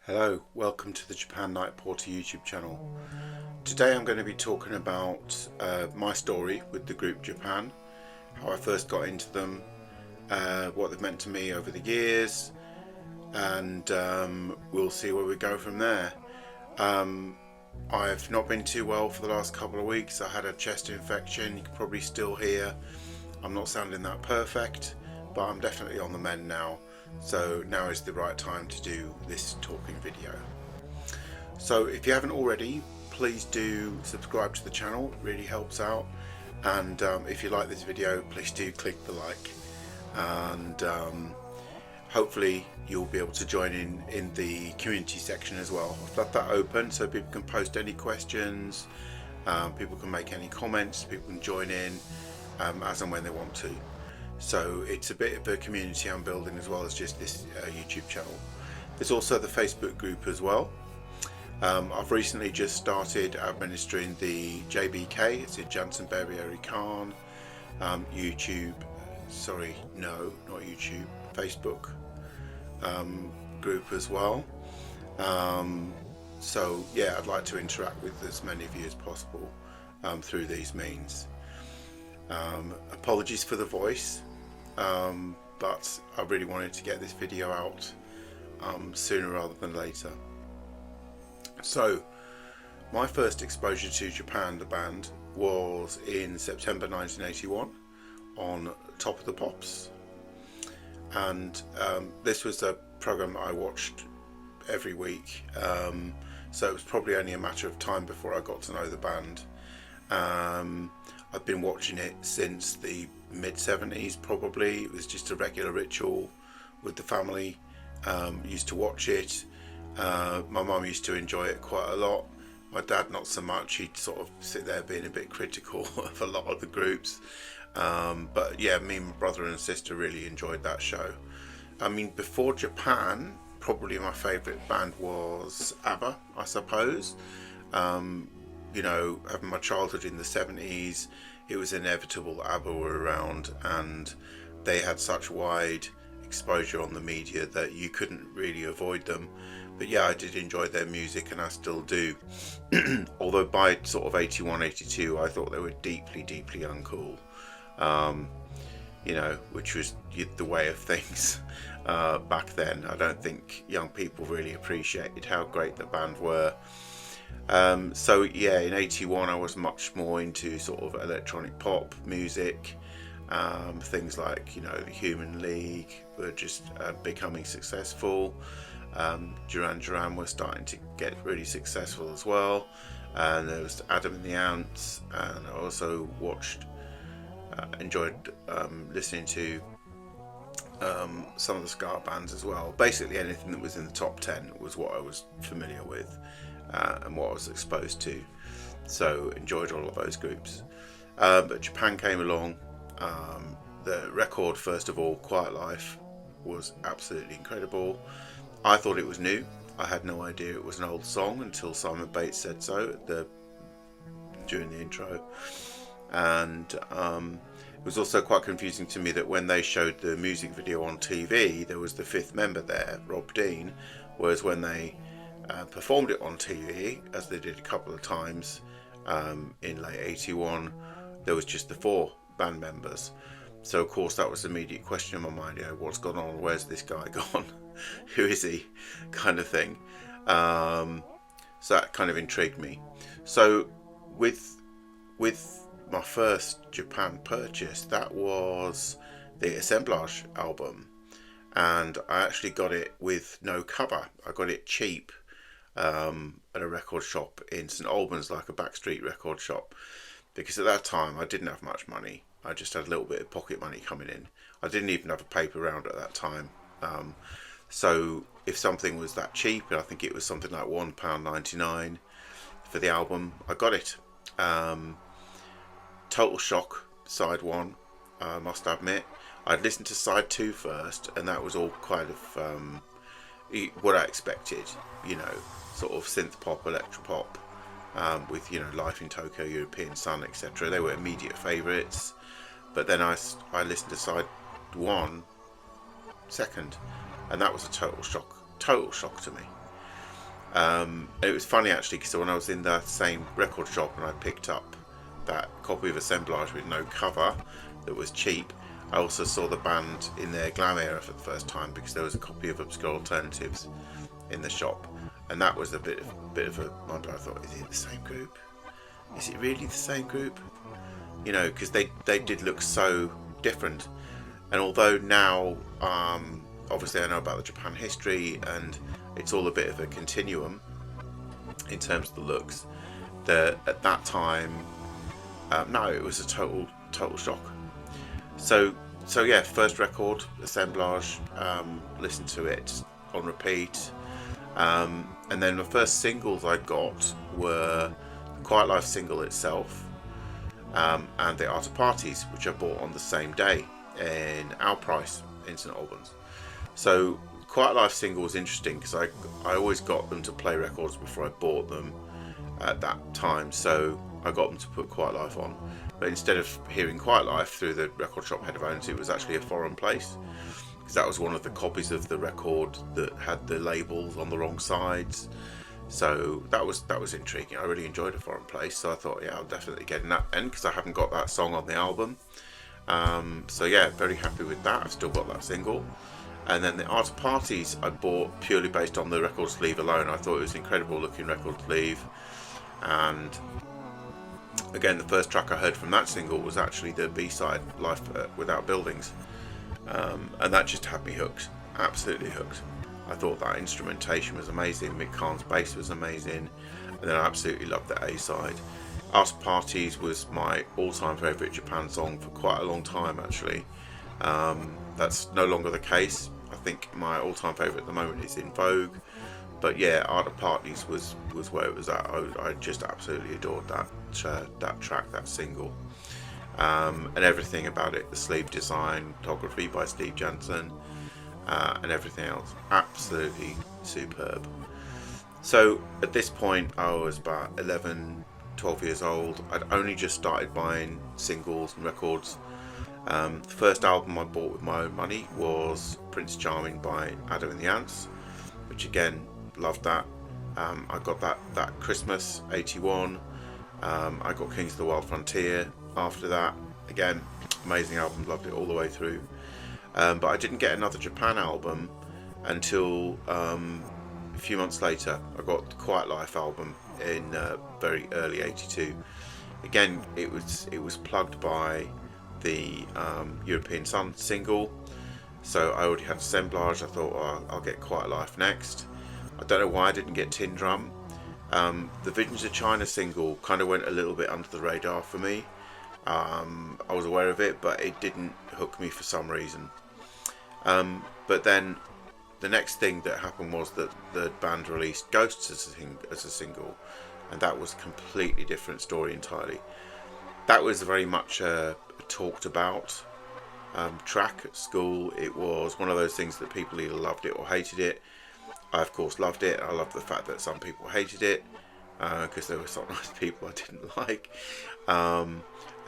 Hello, welcome to the Japan Night Porter YouTube channel. Today I'm going to be talking about my story with the group Japan, how I first got into them, what they've meant to me over the years, and we'll see where we go from there. I've not been too well for the last couple of weeks. I had a chest infection, you can probably still hear. I'm not sounding that perfect, but I'm definitely on the mend now. So now is the right time to do this talking video. So if you haven't already, please do subscribe to the channel, it really helps out. And if you like this video, please do click the like. And hopefully you'll be able to join in the community section as well. I've left that open so people can post any questions, people can make any comments, people can join in as and when they want to. So it's a bit of a community I'm building as well as just this YouTube channel. There's also the Facebook group as well. I've recently just started administering the JBK, it's a Jansen Berbieri Khan YouTube, sorry, no, not YouTube, Facebook group as well. So yeah, I'd like to interact with as many of you as possible through these means. Apologies for the voice, but I really wanted to get this video out sooner rather than later. So my first exposure to Japan, the band, was in September 1981 on Top of the Pops, and this was a program I watched every week, so it was probably only a matter of time before I got to know the band. I've been watching it since the mid-70s probably. It was just a regular ritual with the family. Used to watch it. My mum used to enjoy it quite a lot. My dad not so much. He'd sort of sit there being a bit critical of a lot of the groups. But yeah, me and my brother and sister really enjoyed that show. I mean, before Japan, probably my favourite band was ABBA, I suppose. You know, having my childhood in the 70s, it was inevitable that ABBA were around, and they had such wide exposure on the media that you couldn't really avoid them. But yeah, I did enjoy their music, and I still do. Although by sort of 81, 82, I thought they were deeply, deeply uncool. You know, which was the way of things back then. I don't think young people really appreciated how great the band were. So yeah, in 81 I was much more into sort of electronic pop music. Things like, you know, the Human League were just becoming successful. Duran Duran were starting to get really successful as well, and there was Adam and the Ants, and I also enjoyed listening to some of the ska bands as well. Basically anything that was in the top 10 was what I was familiar with and what I was exposed to, so enjoyed all of those groups. But Japan came along. The record, first of all, Quiet Life, was absolutely incredible. I thought it was new. I had no idea it was an old song until Simon Bates said so during the intro. And it was also quite confusing to me that when they showed the music video on TV, there was the fifth member there, Rob Dean, whereas when they performed it on TV, as they did a couple of times in late 81, there was just the four band members. So of course that was the immediate question in my mind, you know, what's gone on, where's this guy gone, who is he, kind of thing. So that kind of intrigued me. So with my first Japan purchase, that was the Assemblage album, and I actually got it with no cover. I got it cheap at a record shop in St Albans, like a backstreet record shop, because at that time I didn't have much money. I just had a little bit of pocket money coming in. I didn't even have a paper round at that time. So if something was that cheap, and I think it was something like £1.99 for the album, I got it. Total shock, side one, I must admit. I'd listened to side two first, and that was all kind of what I expected, you know, sort of synth pop, electro pop, with, you know, Life in Tokyo, European Sun, etc. They were immediate favourites. But then I listened to side one second, and that was a total shock to me. It was funny actually, because when I was in the same record shop and I picked up that copy of Assemblage with no cover that was cheap, I also saw the band in their glam era for the first time, because there was a copy of Obscure Alternatives in the shop, and that was a bit of a wonder. I thought, is it the same group? Is it really the same group? You know, because they did look so different. And although now, obviously I know about the Japan history and it's all a bit of a continuum in terms of the looks, at that time, no, it was a total shock. So yeah, first record, Assemblage, listened to it on repeat, and then the first singles I got were Quiet Life single itself, and the Art of Parties, which I bought on the same day in our price in St Albans. So Quiet Life single was interesting because I always got them to play records before I bought them at that time, so I got them to put Quiet Life on. But instead of hearing Quiet Life through the record shop headphones, it was actually A Foreign Place, because that was one of the copies of the record that had the labels on the wrong sides. So that was intriguing. I really enjoyed A Foreign Place, so I thought, yeah, I'll definitely get in that end, because I haven't got that song on the album. So yeah, very happy with that. I've still got that single. And then the Art of Parties I bought purely based on the record sleeve alone. I thought it was an incredible looking record sleeve, and again, the first track I heard from that single was actually the B-side, Life Without Buildings, and that just had me hooked, absolutely hooked. I thought that instrumentation was amazing, Mick Karn's bass was amazing, and then I absolutely loved the A-side. Art of Parties was my all-time favourite Japan song for quite a long time, actually. That's no longer the case. I think my all-time favourite at the moment is In Vogue, but yeah, Art of Parties was where it was at. I just absolutely adored that track, that single, and everything about it, the sleeve design, photography by Steve Jansen, and everything else, absolutely superb. So at this point I was about 11, 12 years old. I'd only just started buying singles and records. The first album I bought with my own money was Prince Charming by Adam and the Ants, which again, loved that. I got that Christmas, 81. I got Kings of the Wild Frontier after that. Again, amazing album, loved it all the way through. But I didn't get another Japan album until a few months later. I got the Quiet Life album in very early 82. Again, it was plugged by the European Sun single, so I already had Assemblage. I thought, oh, I'll get Quiet Life next. I don't know why I didn't get Tin Drum. The Visions of China single kind of went a little bit under the radar for me. I was aware of it, but it didn't hook me for some reason. But then the next thing that happened was that the band released Ghosts as a single, and that was a completely different story entirely. That was very much a talked about track at school. It was one of those things that people either loved it or hated it. I of course loved it. I loved the fact that some people hated it, because there were some nice people I didn't like. And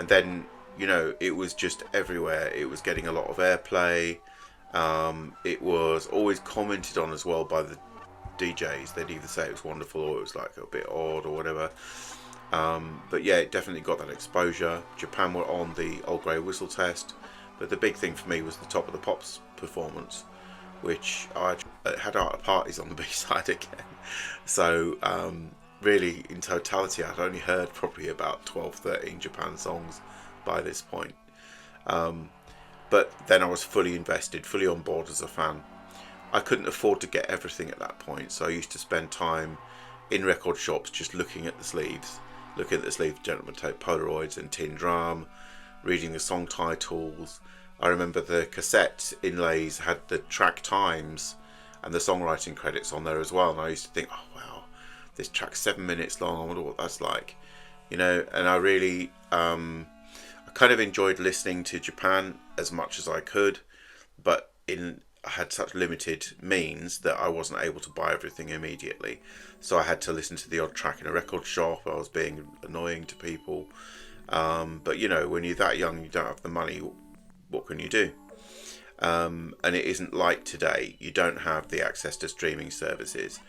then, you know, it was just everywhere. It was getting a lot of airplay. It was always commented on as well by the DJs. They'd either say it was wonderful or it was like a bit odd or whatever. But yeah, it definitely got that exposure. Japan were on the Old Grey Whistle test, but the big thing for me was the Top of the Pops performance, which I had Art of Parties on the B-side again. So really, in totality, I'd only heard probably about 12, 13 Japan songs by this point. But then I was fully invested, fully on board as a fan. I couldn't afford to get everything at that point, so I used to spend time in record shops just looking at the sleeves, Gentleman Tape Polaroids and Tin Drum, reading the song titles. I remember the cassette inlays had the track times and the songwriting credits on there as well, and I used to think, oh wow, this track's 7 minutes long, I wonder what that's like, you know. And I really I kind of enjoyed listening to Japan as much as I could, but I had such limited means that I wasn't able to buy everything immediately, so I had to listen to the odd track in a record shop. I was being annoying to people, but you know, when you're that young, you don't have the money, what can you do? And it isn't like today. You don't have the access to streaming services.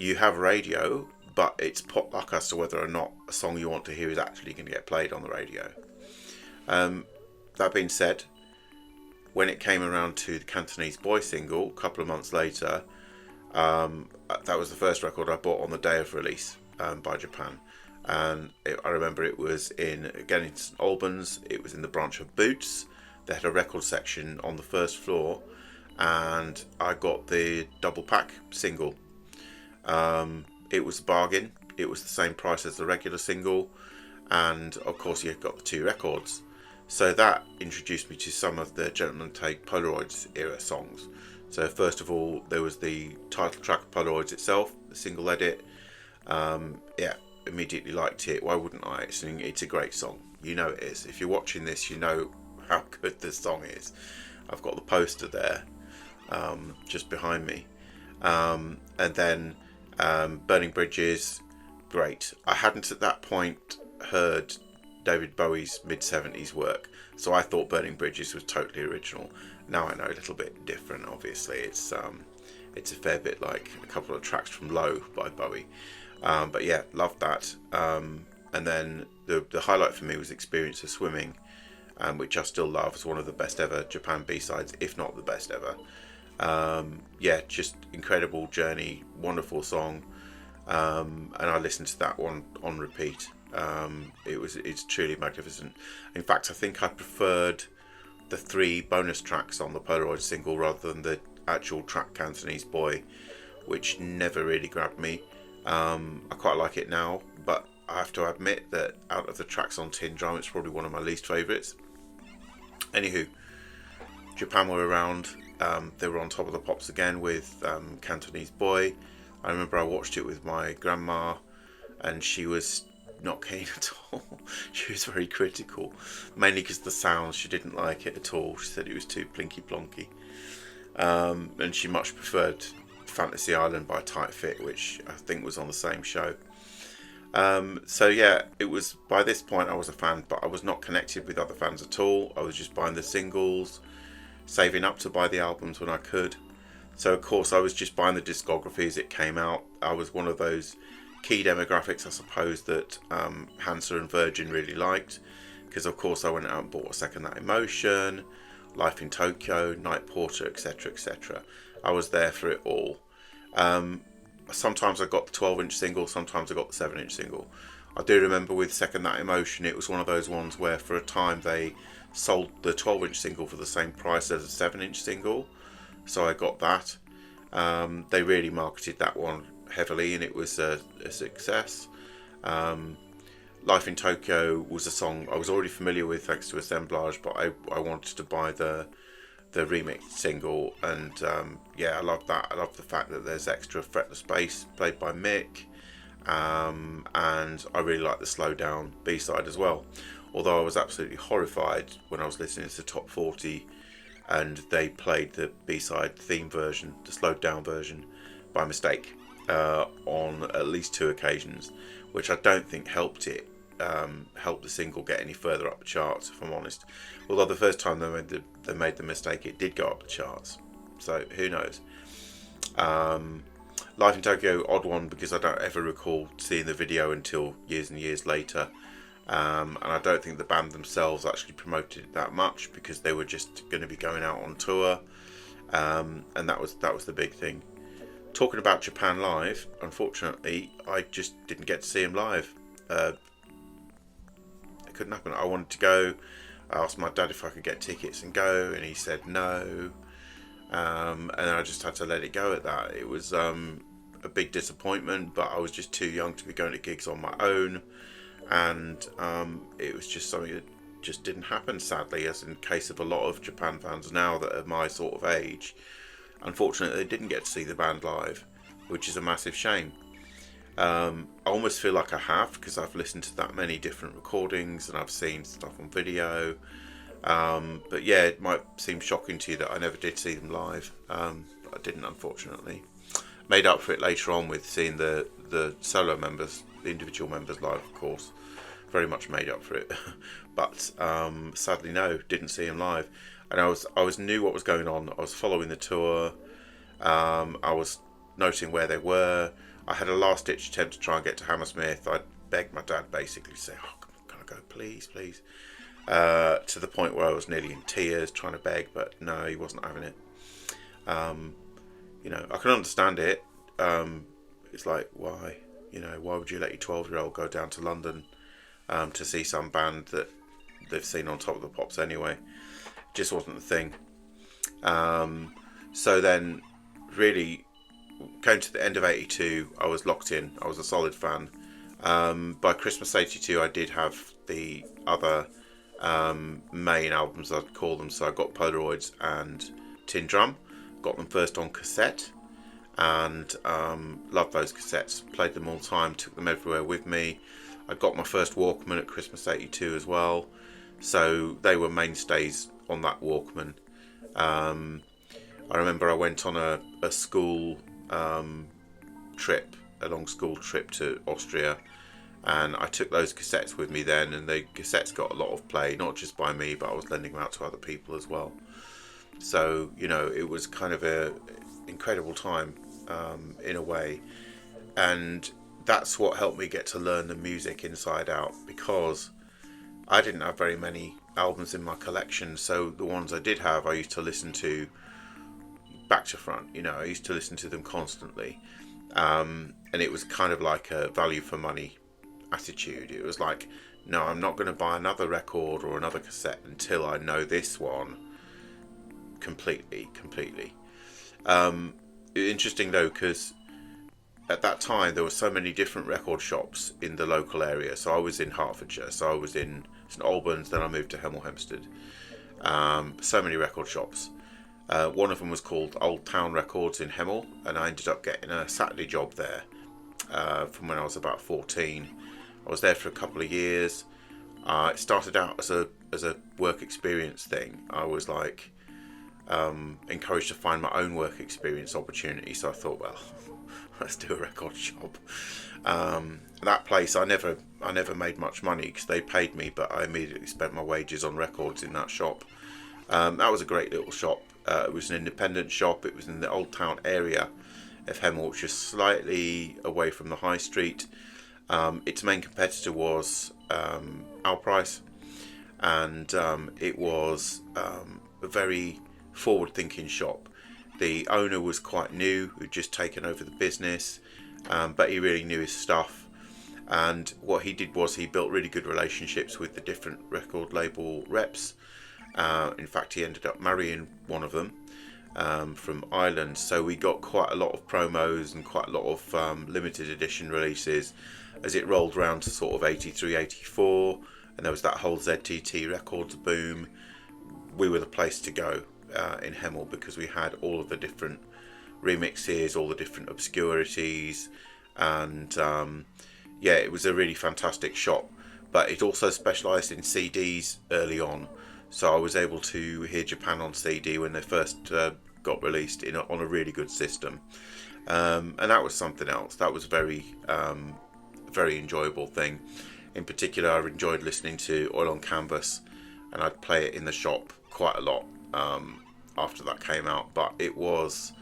you have radio, but it's pot luck as to whether or not a song you want to hear is actually going to get played on the radio. That being said, when it came around to the Cantonese Boy single a couple of months later, that was the first record I bought on the day of release by Japan. And I remember it was in St Albans. It was in the branch of Boots. They had a record section on the first floor, and I got the double pack single. It was a bargain. It was the same price as the regular single, and of course you got the 2 records. So that introduced me to some of the Gentlemen Take Polaroids era songs. So first of all, there was the title track of Polaroids itself, the single edit. Yeah, immediately liked it. Why wouldn't I? It's a great song. You know it is. If you're watching this, you know how good this song is. I've got the poster there, just behind me. And then Burning Bridges, great. I hadn't at that point heard David Bowie's mid-70s work, so I thought Burning Bridges was totally original. Now I know a little bit different. Obviously, it's a fair bit like a couple of tracks from Low by Bowie. But yeah, loved that. And then the highlight for me was Experience of Swimming, which I still love. It's one of the best ever Japan B-sides, if not the best ever. Yeah, just incredible journey, wonderful song. And I listened to that one on repeat. It's truly magnificent. In fact, I think I preferred the 3 bonus tracks on the Polaroid single rather than the actual track Cantonese Boy, which never really grabbed me. I quite like it now, but I have to admit that out of the tracks on Tin Drum, it's probably one of my least favourites. Anywho, Japan were around. They were on top of the pops again with Cantonese Boy. I remember I watched it with my grandma, and she was not keen at all. She was very critical, mainly because the sound, she didn't like it at all. She said it was too plinky plonky, and she much preferred Fantasy Island by Tight Fit, which I think was on the same show. So yeah, it was, by this point I was a fan, but I was not connected with other fans at all. I was just buying the singles, saving up to buy the albums when I could. So of course I was just buying the discography as it came out. I was one of those key demographics, I suppose, that Hansa and Virgin really liked, because of course I went out and bought A Second That Emotion, Life in Tokyo, Night Porter, etc, etc. I was there for it all. Sometimes I got the 12-inch single, sometimes I got the 7-inch single. I do remember with Second That Emotion, it was one of those ones where for a time they sold the 12-inch single for the same price as a 7-inch single, so I got that. They really marketed that one heavily, and it was a success. Life in Tokyo was a song I was already familiar with thanks to Assemblage, but I wanted to buy the remix single, and yeah, I love that. I love the fact that there's extra fretless bass played by Mick, and I really like the slow down B-side as well, although I was absolutely horrified when I was listening to the Top 40 and they played the B-side theme version, the slowed down version, by mistake on at least 2 occasions, which I don't think helped the single get any further up the charts, if I'm honest. Although the first time they made the mistake, it did go up the charts, so who knows. Life in Tokyo, odd one, because I don't ever recall seeing the video until years and years later, and I don't think the band themselves actually promoted it that much, because they were just going to be going out on tour, and that was the big thing. Talking about Japan Live, unfortunately I just didn't get to see him live. It couldn't happen. I wanted to go. I asked my dad if I could get tickets and go, and he said no, and I just had to let it go at that. It was a big disappointment, but I was just too young to be going to gigs on my own, and it was just something that just didn't happen, sadly, as in the case of a lot of Japan fans now that are my sort of age. Unfortunately, they didn't get to see the band live, which is a massive shame. I almost feel like I have, because I've listened to that many different recordings and I've seen stuff on video, but yeah, it might seem shocking to you that I never did see them live, but I didn't, unfortunately. Made up for it later on with seeing the solo members, the individual members live, of course. Very much made up for it. But sadly no, didn't see him live. And I was knew what was going on. I was following the tour. I was noting where they were. I had a last-ditch attempt to try and get to Hammersmith. I begged my dad basically to say, "Oh, can I go, please, please?" To the point where I was nearly in tears trying to beg, but no, he wasn't having it. I can understand it. It's like, why? Why would you let your 12-year-old go down to London to see some band that they've seen on Top of the Pops anyway? It just wasn't the thing. So then, really, came to the end of '82. I was locked in. I was a solid fan. By Christmas '82, I did have the other main albums, I'd call them. So I got Polaroids and Tin Drum. Got them first on cassette, and loved those cassettes. Played them all the time. Took them everywhere with me. I got my first Walkman at Christmas '82 as well. So they were mainstays on that Walkman. I remember I went on a school trip, a long school trip to Austria, and I took those cassettes with me then, and the cassettes got a lot of play, not just by me, but I was lending them out to other people as well. So, it was kind of a incredible time in a way, and that's what helped me get to learn the music inside out, because I didn't have very many albums in my collection, so the ones I did have, I used to listen to back to front. I used to listen to them constantly, and it was kind of like a value for money attitude. It was like, no, I'm not going to buy another record or another cassette until I know this one completely. Interesting though, because at that time there were so many different record shops in the local area. So I was in Hertfordshire, so I was in St Albans, then I moved to Hemel Hempstead. So many record shops. One of them was called Old Town Records in Hemel, and I ended up getting a Saturday job there from when I was about 14. I was there for a couple of years. It started out as a work experience thing. I was like encouraged to find my own work experience opportunity, so I thought, well, let's do a record shop. That place, I never made much money because they paid me, but I immediately spent my wages on records in that shop. That was a great little shop. It was an independent shop. It was in the Old Town area of Hemel, which is slightly away from the high street. Its main competitor was Our Price, and it was a very forward-thinking shop. The owner was quite new, who'd just taken over the business, but he really knew his stuff. And what he did was he built really good relationships with the different record label reps. In fact, he ended up marrying one of them from Ireland. So we got quite a lot of promos and quite a lot of limited edition releases as it rolled around to sort of 83, 84. And there was that whole ZTT Records boom. We were the place to go in Hemel because we had all of the different remixes, all the different obscurities. And it was a really fantastic shop. But it also specialised in CDs early on. So I was able to hear Japan on CD when they first got released on a really good system. And that was something else. That was very enjoyable thing. In particular, I enjoyed listening to Oil on Canvas, and I'd play it in the shop quite a lot after that came out. But it was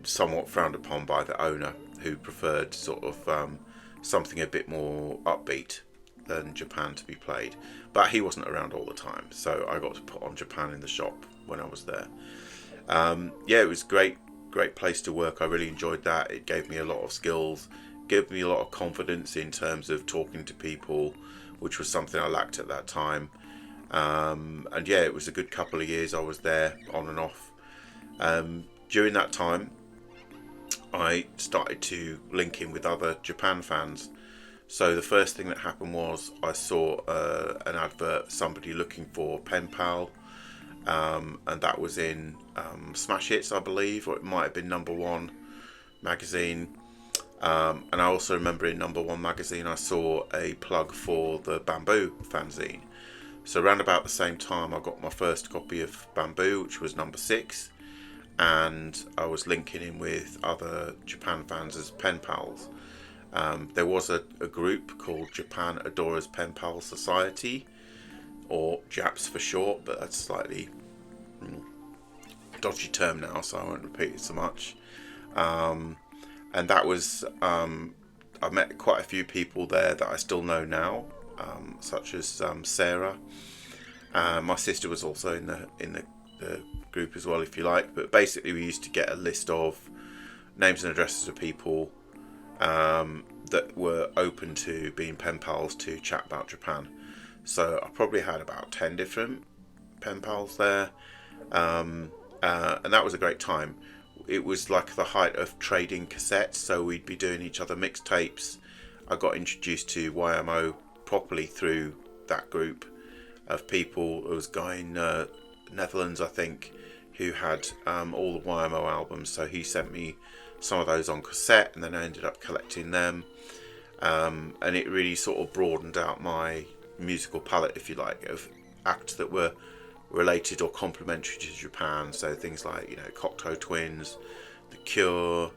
somewhat frowned upon by the owner, who preferred sort of something a bit more upbeat than Japan to be played. But he wasn't around all the time, so I got to put on Japan in the shop when I was there. It was great place to work. I really enjoyed that. It gave me a lot of skills, gave me a lot of confidence in terms of talking to people, which was something I lacked at that time. It was a good couple of years I was there on and off. During that time, I started to link in with other Japan fans. So the first thing that happened was I saw an advert, somebody looking for Pen Pal, and that was in Smash Hits, I believe, or it might have been Number One magazine. And I also remember in Number One magazine I saw a plug for the Bamboo fanzine. So around about the same time I got my first copy of Bamboo, which was number 6, and I was linking in with other Japan fans as Pen Pals. There was a group called Japan Adorers Pen Pal Society, or JAPS for short, but that's a slightly dodgy term now, so I won't repeat it so much. and that was I met quite a few people there that I still know now, such as Sarah. My sister was also in the group as well, if you like. But basically, we used to get a list of names and addresses of people that were open to being pen pals to chat about Japan. So I probably had about 10 different pen pals there, and that was a great time. It was like the height of trading cassettes, so we'd be doing each other mixtapes. I got introduced to YMO properly through that group of people. There was a guy in Netherlands, I think, who had all the YMO albums, so he sent me some of those on cassette, and then I ended up collecting them, and it really sort of broadened out my musical palette, if you like, of acts that were related or complementary to Japan. So things like, you know, Cocteau Twins, The Cure,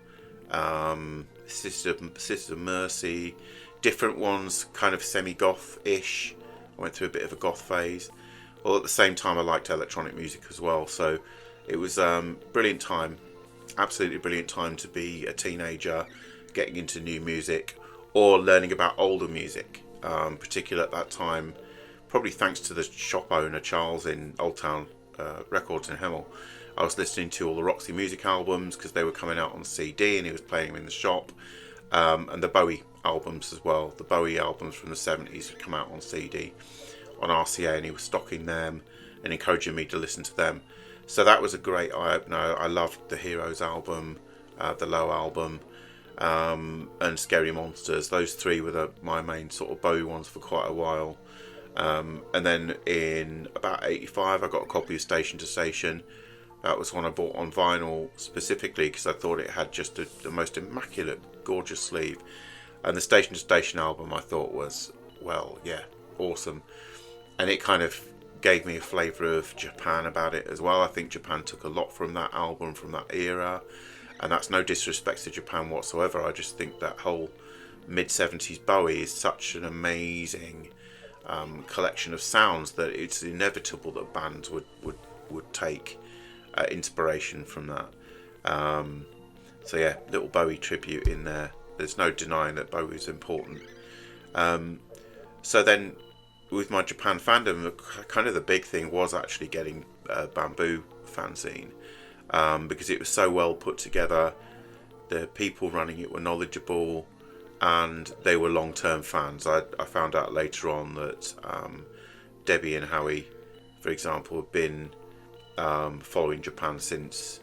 Sisters of Mercy, different ones, kind of semi-goth-ish. I went through a bit of a goth phase. Well, at the same time, I liked electronic music as well. So it was brilliant time, absolutely brilliant time to be a teenager, getting into new music or learning about older music. Particularly at that time, probably thanks to the shop owner Charles in Old Town Records in Hemel, I was listening to all the Roxy Music albums because they were coming out on CD, and he was playing them in the shop, and the Bowie albums as well. The Bowie albums from the 70s had come out on CD on RCA, and he was stocking them and encouraging me to listen to them. So that was a great eye-opener. I loved the Heroes album, the Low album, and Scary Monsters. Those three were my main sort of Bowie ones for quite a while. And then in about 85, I got a copy of Station to Station. That was one I bought on vinyl specifically because I thought it had just the most immaculate, gorgeous sleeve. And the Station to Station album I thought was, well, yeah, awesome. And it kind of gave me a flavour of Japan about it as well. I think Japan took a lot from that album, from that era. And that's no disrespect to Japan whatsoever. I just think that whole mid-70s Bowie is such an amazing collection of sounds that it's inevitable that bands would take inspiration from that. So yeah, little Bowie tribute in there. There's no denying that Bowie is important. So then with my Japan fandom, kind of the big thing was actually getting Bamboo fanzine, because it was so well put together. The people running it were knowledgeable, and they were long-term fans. I found out later on that Debbie and Howie, for example, have been following Japan since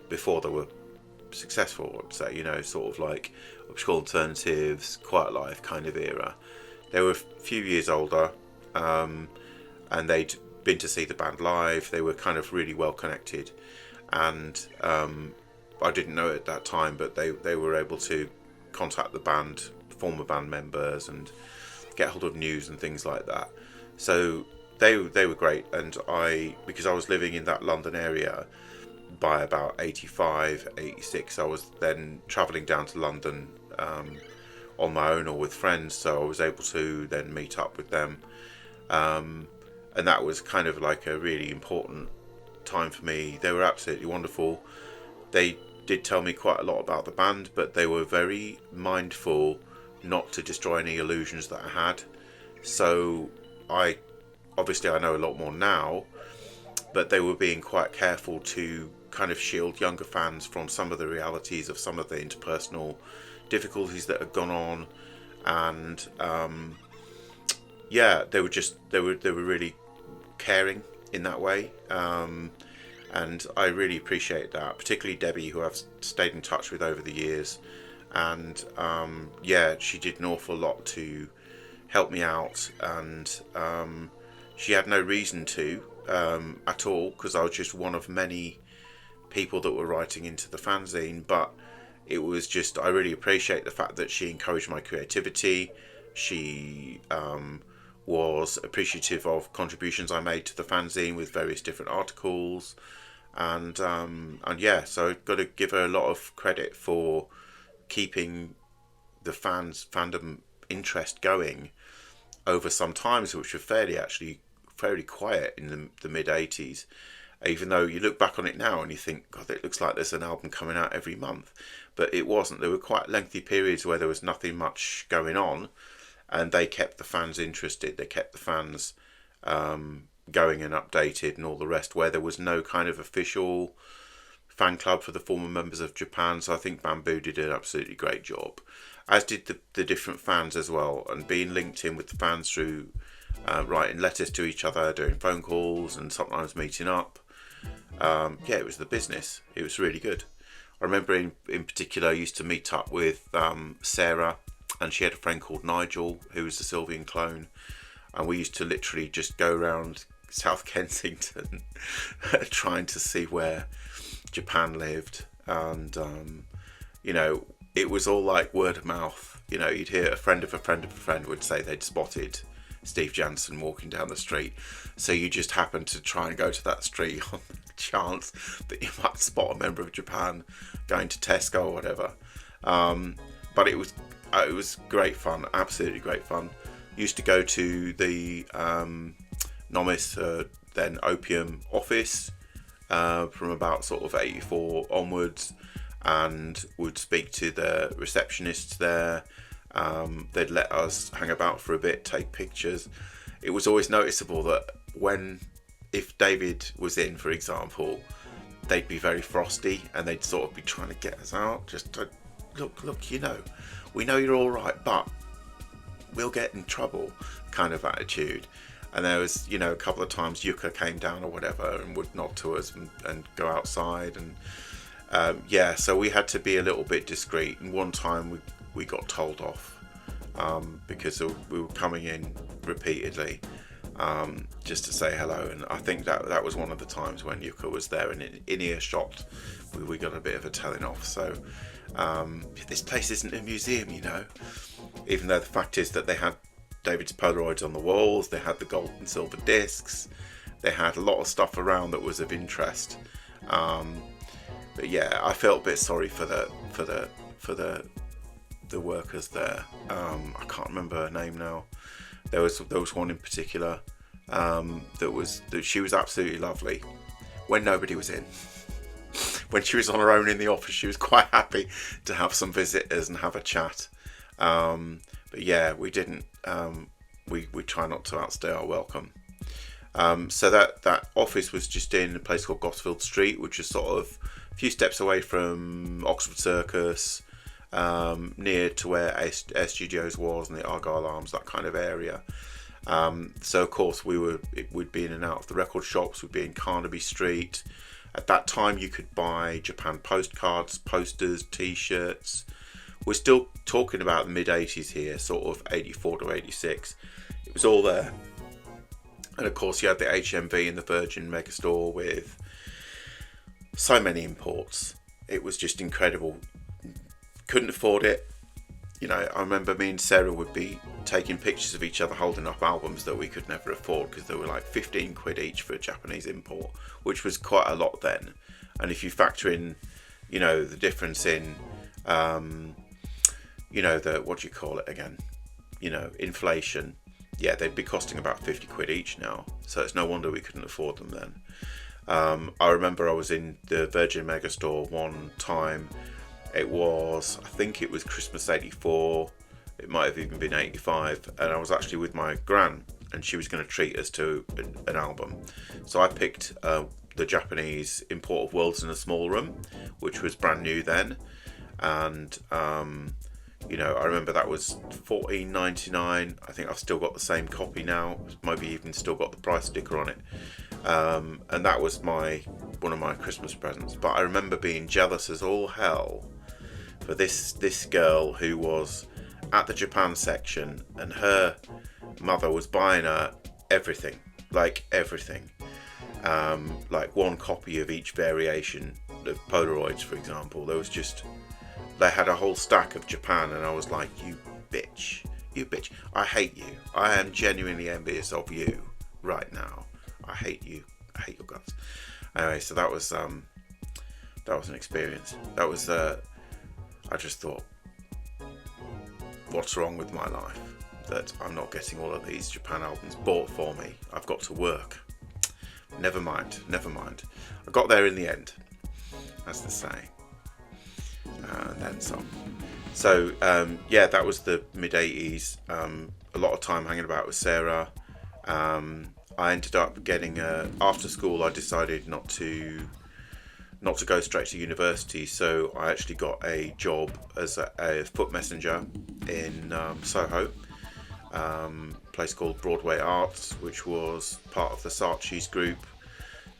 before they were successful. I'd say, you know, sort of like obscure alternatives, Quiet Life kind of era. They were a few years older, and they'd been to see the band live. They were kind of really well connected, and I didn't know it at that time, but they were able to contact the band, former band members, and get hold of news and things like that. So they were great, and because I was living in that London area by about 85, 86, I was then travelling down to London on my own or with friends, so I was able to then meet up with them, and that was kind of like a really important time for me. They were absolutely wonderful. They did tell me quite a lot about the band, but they were very mindful not to destroy any illusions that I had. So I know a lot more now, but they were being quite careful to kind of shield younger fans from some of the realities of some of the interpersonal difficulties that had gone on. And yeah, they were really caring in that way. And I really appreciate that, particularly Debbie, who I've stayed in touch with over the years. And yeah, she did an awful lot to help me out, and she had no reason to at all, because I was just one of many people that were writing into the fanzine. But it was just, I really appreciate the fact that she encouraged my creativity. She was appreciative of contributions I made to the fanzine with various different articles. And yeah, so I've got to give her a lot of credit for keeping the fandom interest going over some times, which were fairly quiet in the mid 80s. even though you look back on it now and you think, God, it looks like there's an album coming out every month. But it wasn't. There were quite lengthy periods where there was nothing much going on, and they kept the fans interested. They kept the fans going and updated and all the rest, where there was no kind of official fan club for the former members of Japan. So I think Bamboo did an absolutely great job, as did the different fans as well, and being linked in with the fans through writing letters to each other, doing phone calls, and sometimes meeting up. Yeah, it was the business. It was really good. I remember in particular I used to meet up with Sarah, and she had a friend called Nigel who was the Sylvian clone, and we used to literally just go around South Kensington trying to see where Japan lived. And you know, it was all like word of mouth. You know, you'd hear a friend of a friend of a friend would say they'd spotted Steve Jansen walking down the street, so you just happened to try and go to that street on the chance that you might spot a member of Japan going to Tesco or whatever. But it was great fun, absolutely great fun. Used to go to the Nomis, then Opium office from about sort of 84 onwards, and would speak to the receptionists there. They'd let us hang about for a bit, take pictures. It was always noticeable that if David was in, for example, they'd be very frosty, and they'd sort of be trying to get us out, just to look, you know, we know you're all right, but we'll get in trouble kind of attitude. And there was, you know, a couple of times Yuka came down or whatever and would nod to us and go outside, and yeah, so we had to be a little bit discreet. And one time we got told off because we were coming in repeatedly just to say hello, and I think that was one of the times when Yuka was there, and in earshot we got a bit of a telling off. So this place isn't a museum, you know, even though the fact is that they had David's Polaroids on the walls, they had the gold and silver discs, they had a lot of stuff around that was of interest. But yeah, I felt a bit sorry for the workers there. I can't remember her name now. There was one in particular that she was absolutely lovely when nobody was in. When she was on her own in the office, she was quite happy to have some visitors and have a chat. But yeah, we didn't. We try not to outstay our welcome. So that office was just in a place called Gosfield Street, which is sort of a few steps away from Oxford Circus, near to where Air Studios was and the Argyle Arms, that kind of area. So of course we'd be in and out of the record shops. We'd be in Carnaby Street. At that time you could buy Japan postcards, posters, t-shirts. We're still talking about the mid-80s here, sort of 84 to 86. It was all there. And of course you had the HMV and the Virgin Megastore with so many imports. It was just incredible. Couldn't afford it. You know, I remember me and Sarah would be taking pictures of each other holding up albums that we could never afford, because they were like 15 quid each for a Japanese import, which was quite a lot then. And if you factor in, you know, the difference in, you know, what do you call it again? You know, inflation. Yeah, they'd be costing about 50 quid each now. So it's no wonder we couldn't afford them then. I remember I was in the Virgin Megastore one time. I think it was Christmas 84. It might have even been 85. And I was actually with my gran, and she was going to treat us to an album. So I picked the Japanese import of Worlds in a Small Room, which was brand new then. And you know, I remember that was $14.99. I think I've still got the same copy now, maybe even still got the price sticker on it. And that was one of my Christmas presents. But I remember being jealous as all hell for this girl who was at the Japan section, and her mother was buying her everything, like everything. Like one copy of each variation of Polaroids, for example. They had a whole stack of Japan, and I was like, you bitch, I hate you. I am genuinely envious of you right now. I hate you. I hate your guts. Anyway, so that was an experience. That was I just thought, what's wrong with my life that I'm not getting all of these Japan albums bought for me? I've got to work. never mind. I got there in the end, as they say. And then some. So yeah, that was the mid-80s. A lot of time hanging about with Sarah. I ended up getting after school. I decided not to go straight to university, so I actually got a job as a foot messenger in Soho, a place called Broadway Arts, which was part of the Saatchi's group.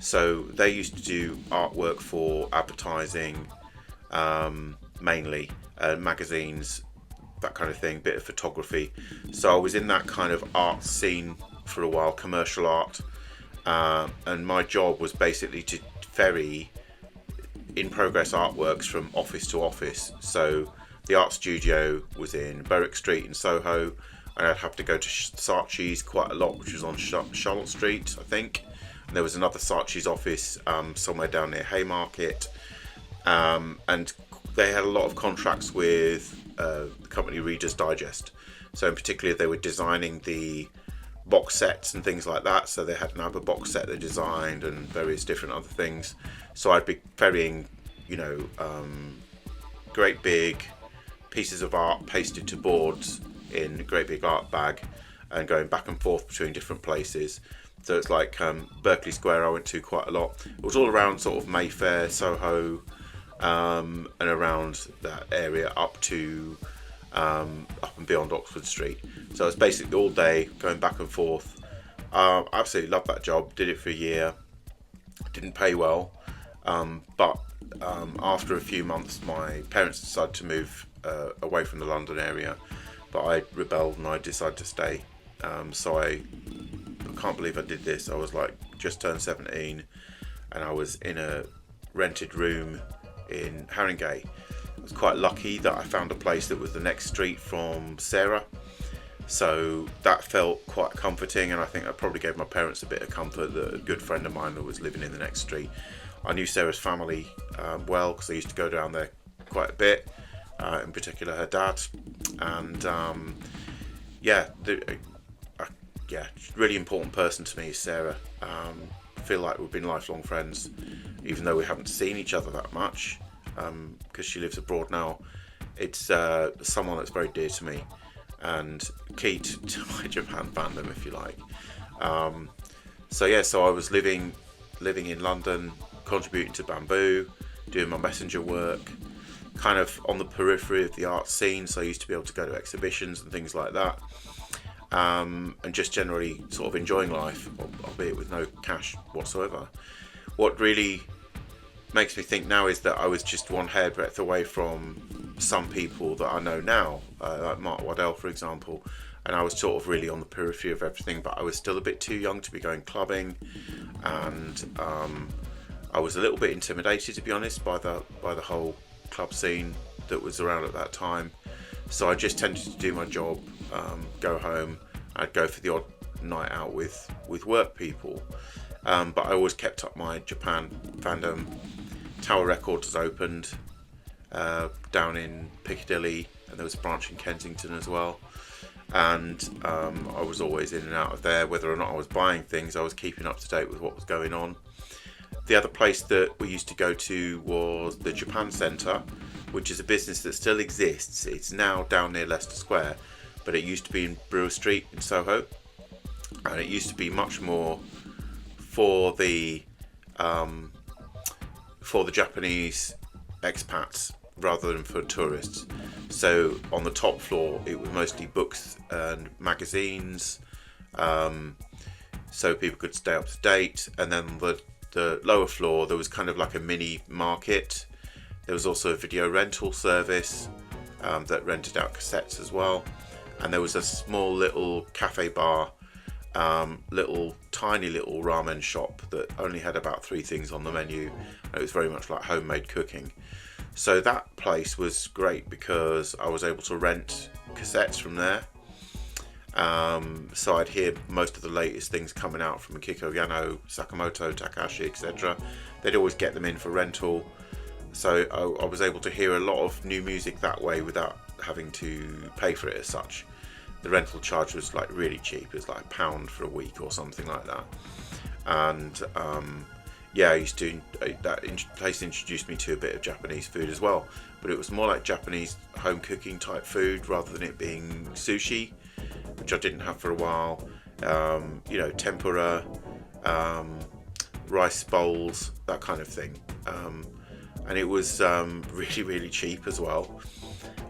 So they used to do artwork for advertising, mainly magazines, that kind of thing, bit of photography. So I was in that kind of art scene for a while, commercial art, and my job was basically to ferry in progress artworks from office to office. So the art studio was in Berwick Street in Soho, and I'd have to go to Saatchi's quite a lot, which was on Charlotte Street, I think. And there was another Saatchi's office somewhere down near Haymarket, and they had a lot of contracts with the company Reader's Digest. So in particular, they were designing the box sets and things like that. So they had an ABBA box set they designed and various different other things. So I'd be ferrying, great big pieces of art pasted to boards in a great big art bag and going back and forth between different places. So it's like Berkeley Square I went to quite a lot. It was all around sort of Mayfair, Soho, and around that area up and beyond Oxford Street. So it's basically all day going back and forth. Absolutely loved that job. Did it for a year. Didn't pay well, but after a few months, my parents decided to move away from the London area. But I rebelled and I decided to stay. So I can't believe I did this. I was like just turned 17, and I was in a rented room in Haringey. I was quite lucky that I found a place that was the next street from Sarah, so that felt quite comforting, and I think that probably gave my parents a bit of comfort that a good friend of mine that was living in the next street. I knew Sarah's family well, because I used to go down there quite a bit, in particular her dad, and really important person to me is Sarah. I feel like we've been lifelong friends, even though we haven't seen each other that much, because she lives abroad now. It's someone that's very dear to me and key to my Japan fandom, if you like. So I was living in London, contributing to Bamboo, doing my messenger work, kind of on the periphery of the art scene. So I used to be able to go to exhibitions and things like that, and just generally sort of enjoying life, albeit with no cash whatsoever. What really makes me think now is that I was just one hairbreadth away from some people that I know now, like Mark Waddell, for example, and I was sort of really on the periphery of everything, but I was still a bit too young to be going clubbing, and I was a little bit intimidated, to be honest, by the whole club scene that was around at that time. So I just tended to do my job, go home. I'd go for the odd night out with work people, but I always kept up my Japan fandom. Tower Records has opened down in Piccadilly, and there was a branch in Kensington as well, and I was always in and out of there. Whether or not I was buying things, I was keeping up to date with what was going on. The other place that we used to go to was the Japan Centre, which is a business that still exists. It's now down near Leicester Square, but it used to be in Brewer Street in Soho, and it used to be much more for the Japanese expats rather than for tourists. So on the top floor it was mostly books and magazines, so people could stay up to date, and then the lower floor there was kind of like a mini market. There was also a video rental service that rented out cassettes as well, and there was a small little cafe bar, tiny little ramen shop that only had about 3 things on the menu. It was very much like homemade cooking. So that place was great because I was able to rent cassettes from there. So I'd hear most of the latest things coming out from Akiko Yano, Sakamoto, Takahashi, etc. They'd always get them in for rental. So I was able to hear a lot of new music that way without having to pay for it as such. The rental charge was like really cheap. It was like £1 for a week or something like that. and yeah, I used to that place introduced me to a bit of Japanese food as well, but it was more like Japanese home cooking type food rather than it being sushi, which I didn't have for a while. You know, tempura, rice bowls, that kind of thing, and it was really cheap as well,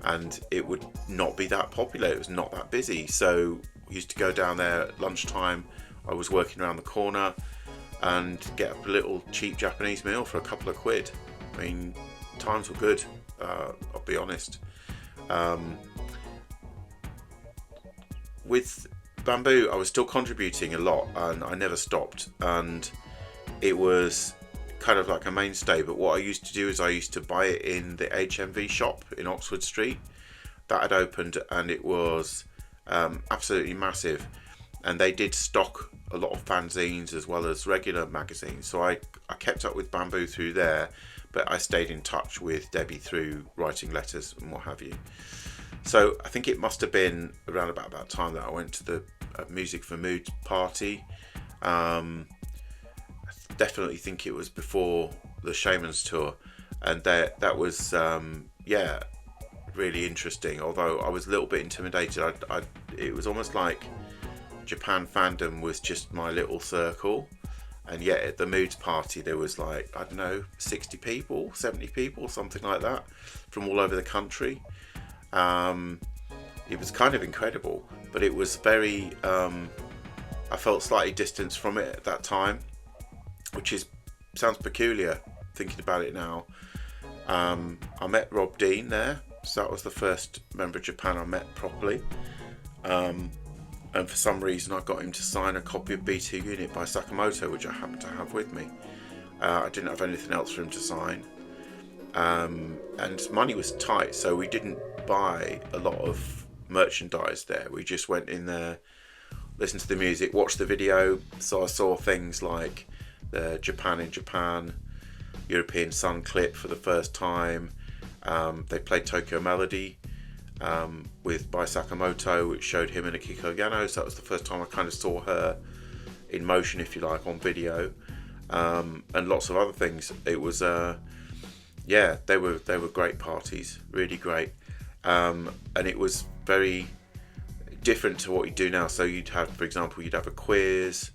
and it would not be that popular. It was not that busy, so we used to go down there at lunchtime. I was working around the corner and get a little cheap Japanese meal for a couple of quid. I mean, times were good, I'll be honest. With bamboo, I was still contributing a lot, and I never stopped, and it was kind of like a mainstay. But what I used to do is I used to buy it in the HMV shop in Oxford Street. That had opened, and it was absolutely massive, and they did stock a lot of fanzines as well as regular magazines, so I kept up with bamboo through there, but I stayed in touch with Debbie through writing letters and what have you. So I think it must have been around about that time that I went to the Music for Mood party. I definitely think it was before the Shaman's tour, and that was yeah, really interesting, although I was a little bit intimidated. It was almost like Japan fandom was just my little circle, and yet at the Moods party there was like, I don't know, 60 people, 70 people, something like that, from all over the country. It was kind of incredible, but it was very I felt slightly distanced from it at that time, which sounds peculiar thinking about it now. I met Rob Dean there, so that was the first member of Japan I met properly. And for some reason I got him to sign a copy of B2 Unit by Sakamoto, which I happened to have with me. I didn't have anything else for him to sign, and money was tight, so we didn't buy a lot of merchandise there. We just went in there, listened to the music, watched the video. So I saw things like the Japan in Japan, European Sun clip for the first time. They played Tokyo Melody by Sakamoto, which showed him and Akiko Yano, so that was the first time I kind of saw her in motion, if you like, on video, and lots of other things. It was yeah, they were great parties, really great, and it was very different to what you do now. So you'd have, for example, you'd have a quiz,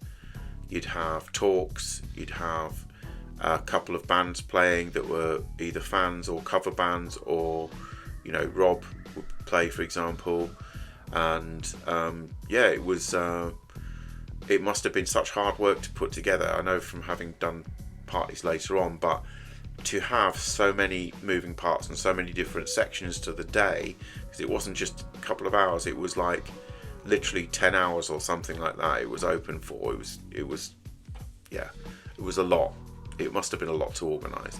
you'd have talks, you'd have a couple of bands playing that were either fans or cover bands, or, you know, Rob would play, for example, and yeah, it was it must have been such hard work to put together. I know from having done parties later on, but to have so many moving parts and so many different sections to the day, because it wasn't just a couple of hours, it was like literally 10 hours or something like that it was open for. It was yeah, it was a lot. It must have been a lot to organise.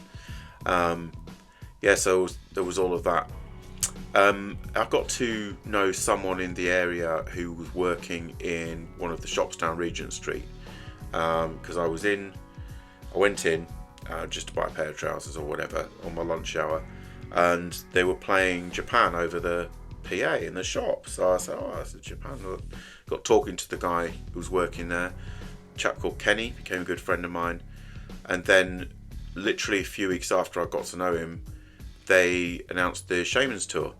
Yeah, so there was all of that. I got to know someone in the area who was working in one of the shops down Regent Street, because I went in just to buy a pair of trousers or whatever on my lunch hour, and they were playing Japan over the PA in the shop. So I said, oh, that's Japan. I got talking to the guy who was working there, a chap called Kenny, became a good friend of mine. And then literally a few weeks after I got to know him, they announced the Shaman's tour.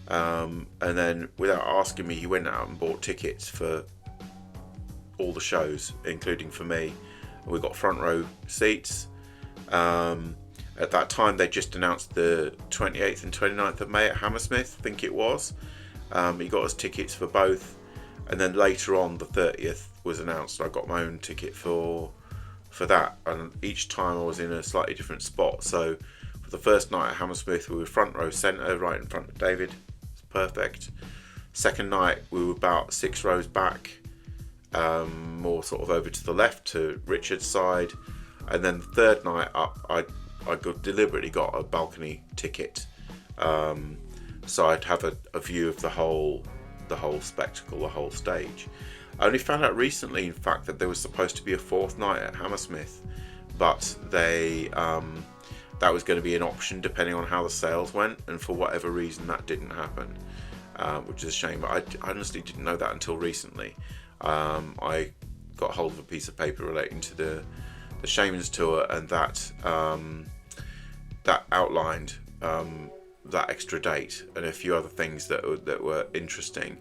And then without asking me, he went out and bought tickets for all the shows, including for me. We got front row seats. At that time, they just announced the 28th and 29th of May at Hammersmith, I think it was. He got us tickets for both. And then later on, the 30th was announced. I got my own ticket for that, and each time I was in a slightly different spot. So for the first night at Hammersmith, we were front row centre, right in front of David. It's perfect. Second night, we were about 6 rows back, more sort of over to the left to Richard's side. And then the third night up, I deliberately got a balcony ticket, so I'd have a view of the whole spectacle, the whole stage. I only found out recently, in fact, that there was supposed to be a fourth night at Hammersmith, but that was going to be an option depending on how the sales went, and for whatever reason that didn't happen, which is a shame. But I honestly didn't know that until recently. I got hold of a piece of paper relating to the Shamans tour, and that outlined that extra date and a few other things that were interesting.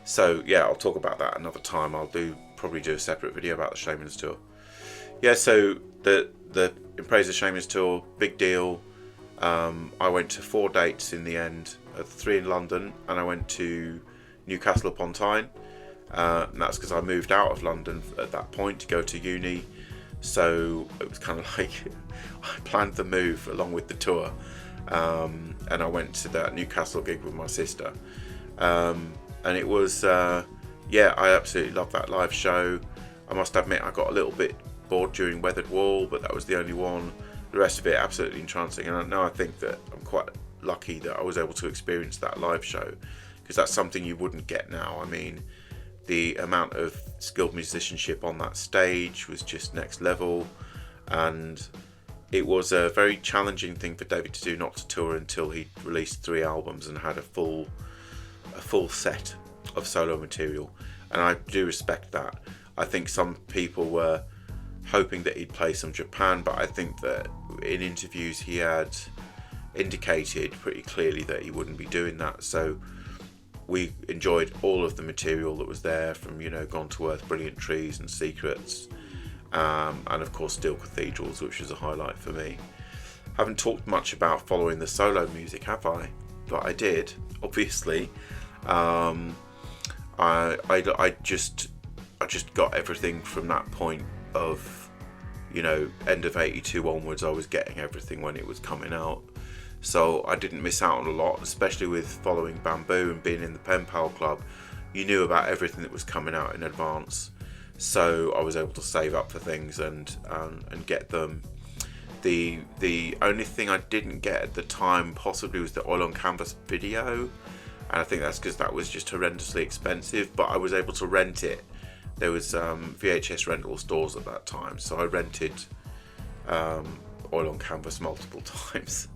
So yeah, I'll talk about that another time. I'll probably do a separate video about the Shamans tour. Yeah, so the Impreza Shamans tour, big deal. I went to 4 dates in the end, 3 in London, and I went to Newcastle upon Tyne. And that's because I moved out of London at that point to go to uni. So it was kind of like I planned the move along with the tour, and I went to that Newcastle gig with my sister, and it was yeah, I absolutely loved that live show. I must admit I got a little bit bored during Weathered Wall, but that was the only one. The rest of it absolutely entrancing, and I think that I'm quite lucky that I was able to experience that live show, because that's something you wouldn't get now. I mean, the amount of skilled musicianship on that stage was just next level, and it was a very challenging thing for David to do, not to tour until he released 3 albums and had a full set of solo material, and I do respect that. I think some people were hoping that he'd play some Japan, but I think that in interviews he had indicated pretty clearly that he wouldn't be doing that. So we enjoyed all of the material that was there, from, you know, Gone to Earth, Brilliant Trees and Secrets, and of course Steel Cathedrals, which was a highlight for me. Haven't talked much about following the solo music, have I? But I did, obviously. I just got everything from that point of, you know, end of 82 onwards. I was getting everything when it was coming out, so I didn't miss out on a lot, especially with following Bamboo and being in the Pen Pal Club. You knew about everything that was coming out in advance, so I was able to save up for things and get them. The only thing I didn't get at the time possibly was the Oil on Canvas video, and I think that's because that was just horrendously expensive, but I was able to rent it. There was VHS rental stores at that time, so I rented Oil on Canvas multiple times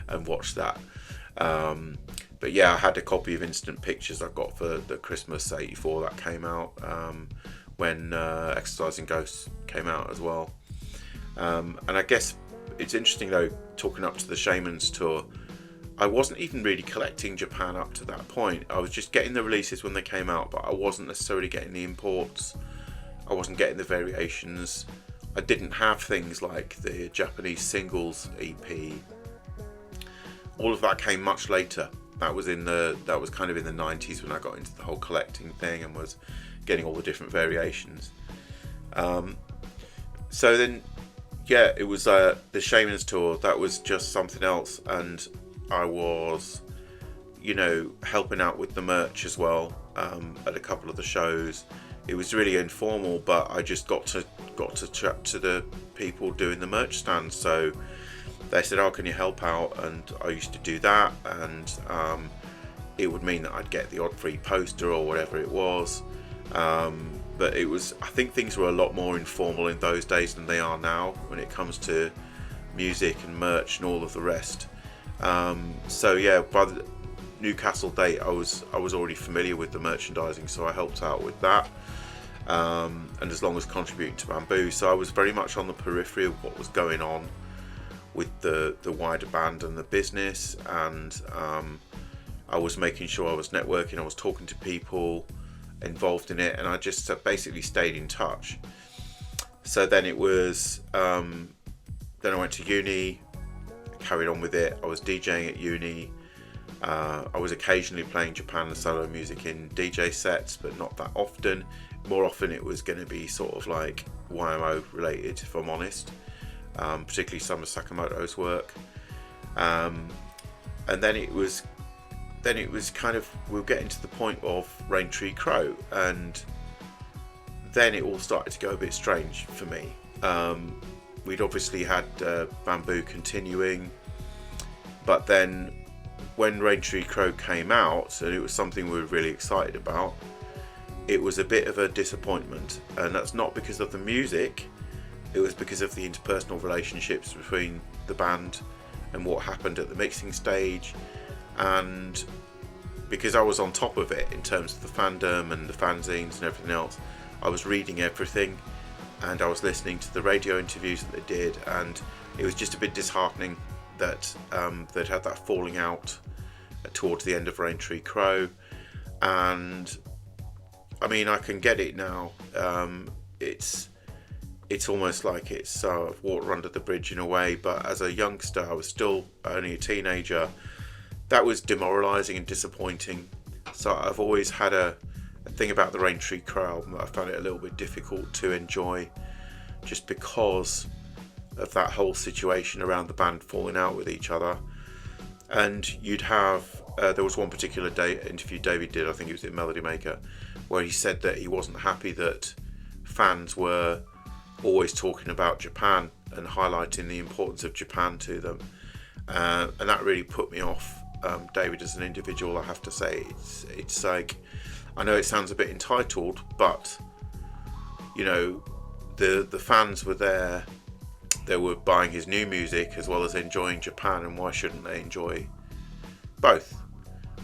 and watched that. But yeah, I had a copy of Instant Pictures I got for the Christmas '84 that came out, when Exercising Ghosts came out as well. And I guess it's interesting though, talking up to the Shamans tour, I wasn't even really collecting Japan up to that point. I was just getting the releases when they came out, but I wasn't necessarily getting the imports. I wasn't getting the variations. I didn't have things like the Japanese singles EP. All of that came much later. That was kind of in the 90s when I got into the whole collecting thing and was getting all the different variations. So then, yeah, it was the Shamans tour. That was just something else, and I was, you know, helping out with the merch as well, at a couple of the shows. It was really informal, but I just got to chat to the people doing the merch stand. So they said, "Oh, can you help out?" And I used to do that, and it would mean that I'd get the odd free poster or whatever it was. But it was, I think things were a lot more informal in those days than they are now when it comes to music and merch and all of the rest. So yeah, by the Newcastle date, I was already familiar with the merchandising, so I helped out with that, and as long as contributing to Bamboo, so I was very much on the periphery of what was going on with the wider band and the business, and I was making sure I was networking, I was talking to people involved in it, and I just basically stayed in touch. So then it was, then I went to uni, carried on with it. I was DJing at uni. I was occasionally playing Japan and solo music in DJ sets, but not that often. More often it was going to be sort of like YMO related, if I'm honest, particularly some of Sakamoto's work. And then it was kind of, we were getting to the point of Rain Tree Crow, and then it all started to go a bit strange for me. We'd obviously had Bamboo continuing, but then when Rain Tree Crow came out, and it was something we were really excited about, it was a bit of a disappointment, and that's not because of the music, it was because of the interpersonal relationships between the band and what happened at the mixing stage. And because I was on top of it in terms of the fandom and the fanzines and everything else, I was reading everything and I was listening to the radio interviews that they did, and it was just a bit disheartening that they'd had that falling out towards the end of Raintree Crow. And I mean, I can get it now. It's almost like it's water under the bridge in a way, but as a youngster, I was still only a teenager. That was demoralising and disappointing. So I've always had a thing about the Raintree Crow album that I found it a little bit difficult to enjoy, just because of that whole situation around the band falling out with each other. And you'd have there was one particular interview David did, I think it was at Melody Maker, where he said that he wasn't happy that fans were always talking about Japan and highlighting the importance of Japan to them, and that really put me off David as an individual. I have to say, it's like, I know it sounds a bit entitled, but you know, the fans were there, they were buying his new music as well as enjoying Japan, and why shouldn't they enjoy both?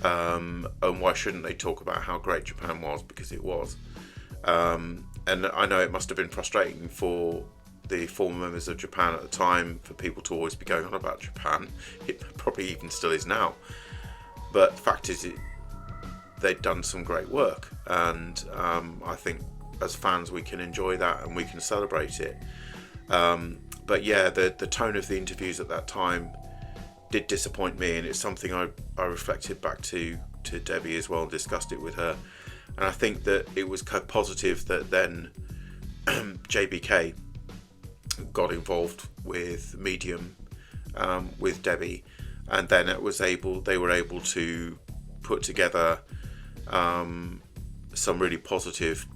And why shouldn't they talk about how great Japan was, because it was. And I know it must have been frustrating for the former members of Japan at the time for people to always be going on about Japan. It probably even still is now. But the fact is, they'd done some great work, and I think as fans we can enjoy that and we can celebrate it. But yeah, the tone of the interviews at that time did disappoint me, and it's something I reflected back to Debbie as well and discussed it with her. And I think that it was positive that then JBK got involved with Medium with Debbie, and then they were able to put together some really positive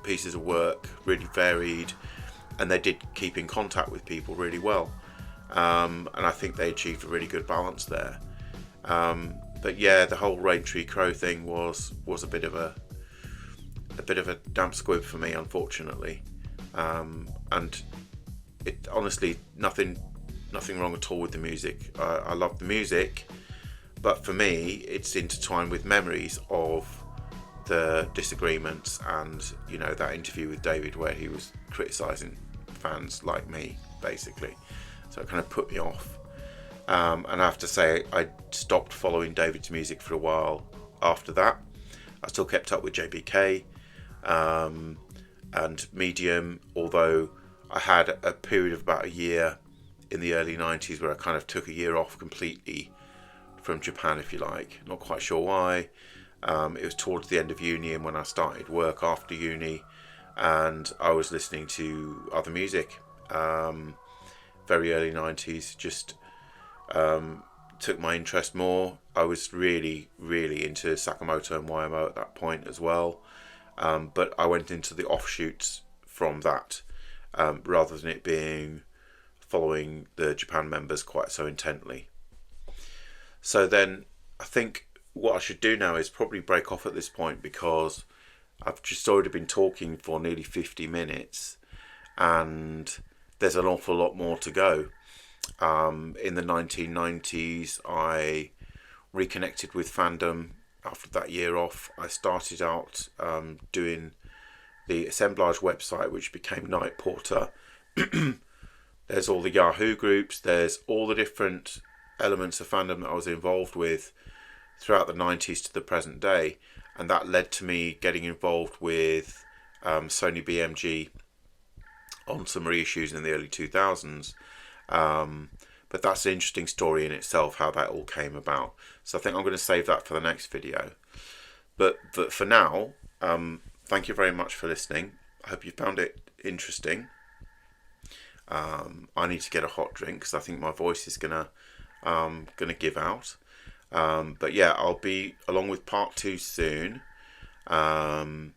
pieces of work, really varied, and they did keep in contact with people really well. And I think they achieved a really good balance there. But yeah, the whole Raintree Crow thing was a bit of a damp squib for me, unfortunately. And it honestly, nothing wrong at all with the music. I love the music, but for me, it's intertwined with memories of the disagreements and, you know, that interview with David where he was criticising fans like me, basically. So it kind of put me off. And I have to say, I stopped following David's music for a while after that. I still kept up with JBK and Medium, although I had a period of about a year in the early 90s where I kind of took a year off completely from Japan, if you like. Not quite sure why. It was towards the end of uni and when I started work after uni, and I was listening to other music. Very early 90s, just took my interest more. I was really into Sakamoto and YMO at that point as well, but I went into the offshoots from that, rather than it being following the Japan members quite so intently. So then I think what I should do now is probably break off at this point, because I've just already been talking for nearly 50 minutes and there's an awful lot more to go. In the 1990s, I reconnected with fandom after that year off. I started out doing the assemblage website, which became Night Porter. There's all the Yahoo groups, there's all the different elements of fandom that I was involved with throughout the 90s to the present day, and that led to me getting involved with Sony BMG on some reissues in the early 2000s. But that's an interesting story in itself, how that all came about. So I think I'm going to save that for the next video. But for now, thank you very much for listening. I hope you found it interesting. I need to get a hot drink because I think my voice is gonna give out. But yeah, I'll be along with part 2 soon, and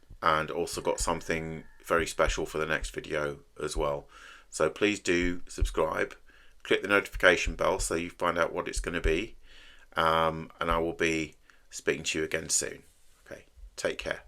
also got something very special for the next video as well. So please do subscribe, click the notification bell so you find out what it's going to be, and I will be speaking to you again soon. Okay, take care.